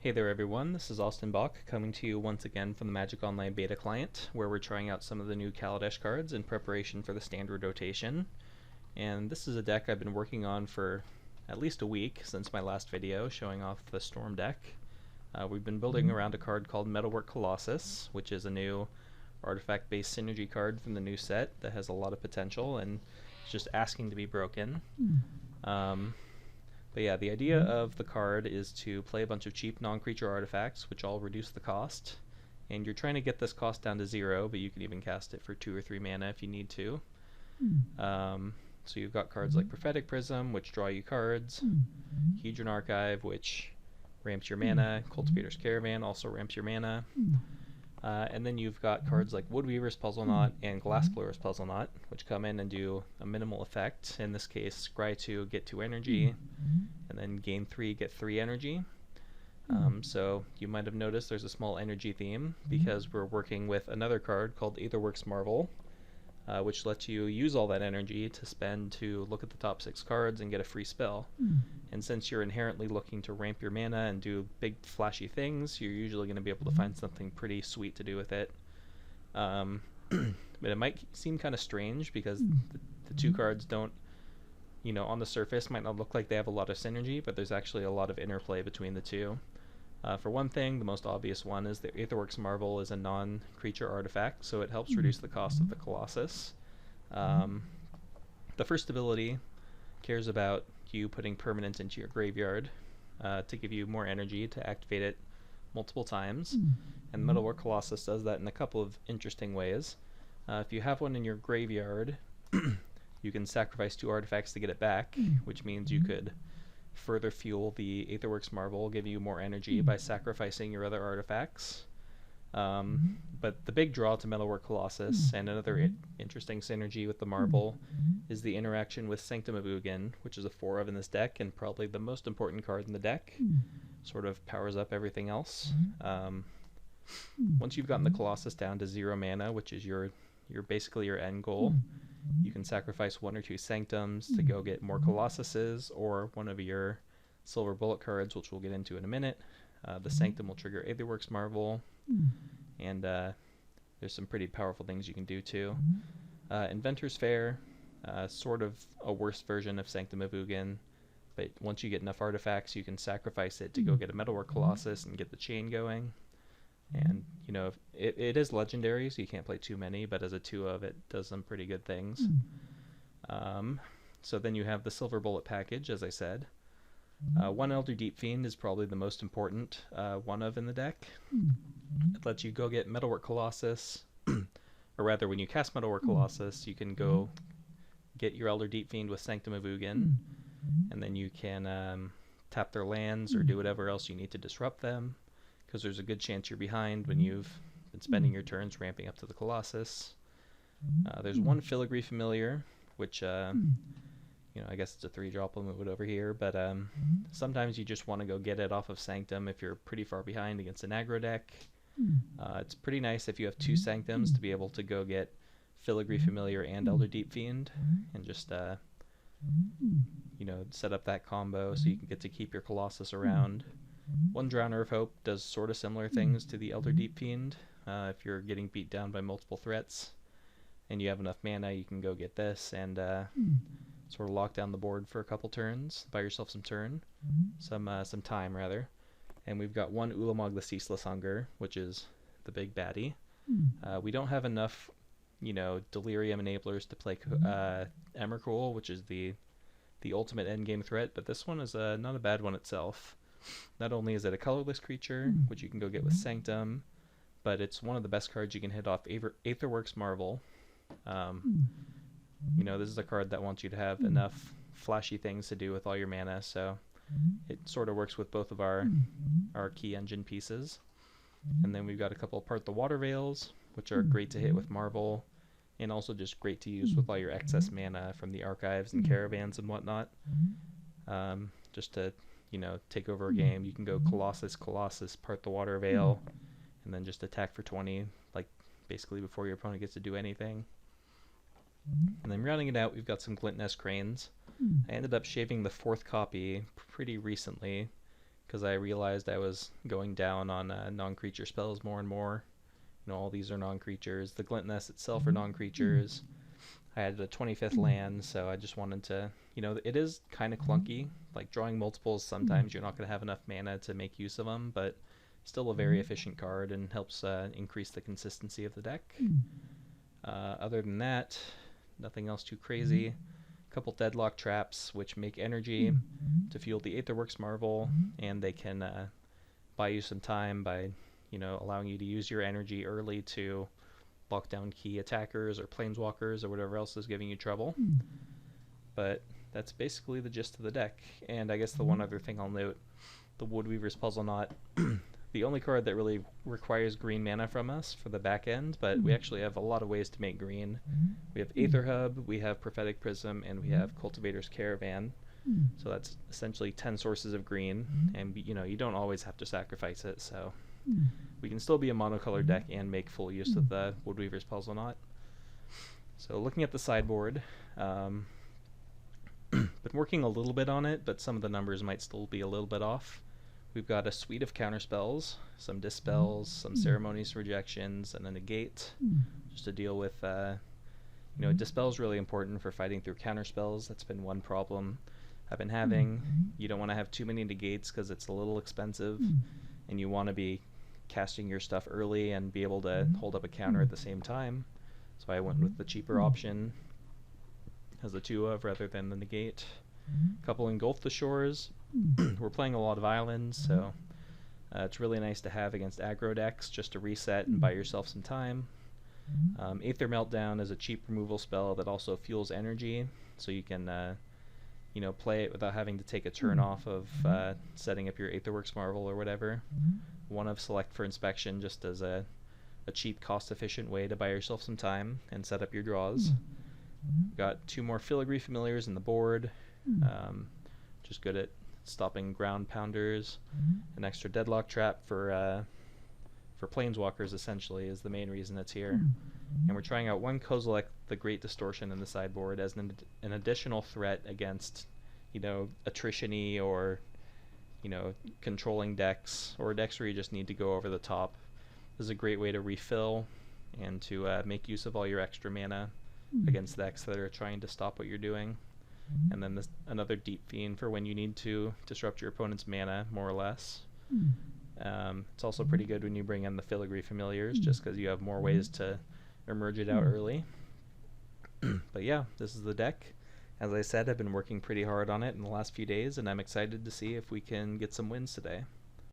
Hey there everyone, this is Austin Bach coming to you once again from the Magic Online beta client, where we're trying out some of the new Kaladesh cards in preparation for the standard rotation. And this is a deck I've been working on for at least a week since my last video showing off the Storm deck. We've been building around a card called Metalwork Colossus, which is a new artifact-based synergy card from the new set that has a lot of potential and is just asking to be broken. But yeah, the idea of the card is to play a bunch of cheap non-creature artifacts, which all reduce the cost. And you're trying to get this cost down to 0, but you can even cast it for 2 or 3 mana if you need to. So you've got cards like Prophetic Prism, which draw you cards, Hedron Archive, which ramps your mana, Cultivator's Caravan also ramps your mana. And then you've got cards like Woodweaver's Puzzle Knot and Glassblower's Puzzle Knot, which come in and do a minimal effect. In this case, scry 2, get 2 energy, and then gain 3, get 3 energy. So you might have noticed there's a small energy theme, because we're working with another card called Aetherworks Marvel, which lets you use all that energy to spend to look at the top 6 cards and get a free spell. And since you're inherently looking to ramp your mana and do big flashy things, you're usually going to be able to find something pretty sweet to do with it. But it might seem kind of strange because the 2 cards don't, on the surface might not look like they have a lot of synergy, but there's actually a lot of interplay between the 2. For one thing, the most obvious one is that Aetherworks Marvel is a non-creature artifact, so it helps reduce the cost of the Colossus. The first ability cares about you putting permanents into your graveyard to give you more energy to activate it multiple times. And Metalwork Colossus does that in a couple of interesting ways. If you have one in your graveyard, you can sacrifice 2 artifacts to get it back, which means you could further fuel the Aetherworks Marvel, give you more energy by sacrificing your other artifacts. But the big draw to Metalwork Colossus, and another interesting synergy with the Marvel, is the interaction with Sanctum of Ugin, which is a 4 of in this deck, and probably the most important card in the deck. Sort of powers up everything else. Once you've gotten the Colossus down to 0 mana, which is your basically your end goal, you can sacrifice 1 or 2 Sanctums to go get more Colossuses, or one of your Silver Bullet cards, which we'll get into in a minute. The Sanctum will trigger Aetherworks Marvel, and there's some pretty powerful things you can do too. Inventor's Fair, sort of a worse version of Sanctum of Ugin, but once you get enough artifacts, you can sacrifice it to go get a Metalwork Colossus and get the chain going. And, it is legendary, so you can't play too many, but as a 2 of, it does some pretty good things. So then you have the Silver Bullet package, as I said. 1 Elder Deep Fiend is probably the most important 1 of in the deck. It lets you go get Metalwork Colossus, or rather, when you cast Metalwork Colossus, you can go get your Elder Deep Fiend with Sanctum of Ugin, and then you can tap their lands or do whatever else you need to disrupt them, because there's a good chance you're behind when you've been spending your turns ramping up to the Colossus. There's 1 Filigree Familiar, which, I guess it's a 3-drop, I'll move it over here, but sometimes you just want to go get it off of Sanctum if you're pretty far behind against an aggro deck. It's pretty nice if you have 2 Sanctums to be able to go get Filigree Familiar and Elder Deep Fiend, and just, set up that combo so you can get to keep your Colossus around. 1 Drowner of Hope does sort of similar things to the Elder Deep Fiend. If you're getting beat down by multiple threats and you have enough mana, you can go get this and sort of lock down the board for a couple turns, buy yourself some time rather. And we've got 1 Ulamog the Ceaseless Hunger, which is the big baddie. We don't have enough, Delirium enablers to play Emrakul, which is the ultimate endgame threat, but this one is not a bad one itself. Not only is it a colorless creature, which you can go get with Sanctum, but it's one of the best cards you can hit off Aetherworks Marvel. This is a card that wants you to have enough flashy things to do with all your mana, so it sort of works with both of our key engine pieces. And then we've got a couple of Part the Water Veils, which are great to hit with Marvel, and also just great to use with all your excess mana from the archives and caravans and whatnot. Just to take over a game, you can go Colossus, Part the Water Veil, and then just attack for 20, like basically before your opponent gets to do anything. And then rounding it out, we've got some Glint Nest Cranes. I ended up shaving the 4th copy pretty recently, because I realized I was going down on non-creature spells more and more. All these are non-creatures. The Glint Nest itself are non-creatures. I had a 25th land, so I just wanted to, it is kind of clunky. Like drawing multiples, sometimes you're not going to have enough mana to make use of them, but still a very efficient card and helps increase the consistency of the deck. Other than that, nothing else too crazy. A couple deadlock traps, which make energy to fuel the Aetherworks Marvel, and they can buy you some time by, allowing you to use your energy early to lock down key attackers or planeswalkers or whatever else is giving you trouble. But that's basically the gist of the deck. And I guess the one other thing I'll note, the Woodweaver's Puzzle Knot, the only card that really requires green mana from us for the back end, but we actually have a lot of ways to make green. We have Aether Hub, we have Prophetic Prism, and we have Cultivator's Caravan. So that's essentially 10 sources of green, and you don't always have to sacrifice it, so we can still be a monocolored deck and make full use of the Woodweaver's Puzzle Knot. So looking at the sideboard, been working a little bit on it, but some of the numbers might still be a little bit off. We've got a suite of counterspells, some dispels, some ceremonies, rejections, and a negate, just to deal with, dispel's really important for fighting through counterspells. That's been one problem I've been having. You don't want to have too many negates because it's a little expensive, and you want to be casting your stuff early and be able to hold up a counter at the same time. So I went with the cheaper option as the 2 of rather than the negate. A couple Engulf the Shores. We're playing a lot of islands, so it's really nice to have against aggro decks just to reset and buy yourself some time. Aether Meltdown is a cheap removal spell that also fuels energy, so you can play it without having to take a turn off of setting up your Aetherworks Marvel or whatever. One of Select for Inspection just as a cheap, cost-efficient way to buy yourself some time and set up your draws. Got 2 more Filigree Familiars in the board, just good at stopping ground pounders. An extra Deadlock Trap for Planeswalkers, essentially, is the main reason it's here. And we're trying out 1 Kozilek the Great Distortion in the sideboard as an additional threat against, attrition-y or, controlling decks, or decks where you just need to go over the top. This is a great way to refill and to make use of all your extra mana against decks that are trying to stop what you're doing. And then another Deep Fiend for when you need to disrupt your opponent's mana, more or less. It's also pretty good when you bring in the Filigree Familiars, just because you have more ways to emerge it out early. But yeah, this is the deck. As I said, I've been working pretty hard on it in the last few days, and I'm excited to see if we can get some wins today.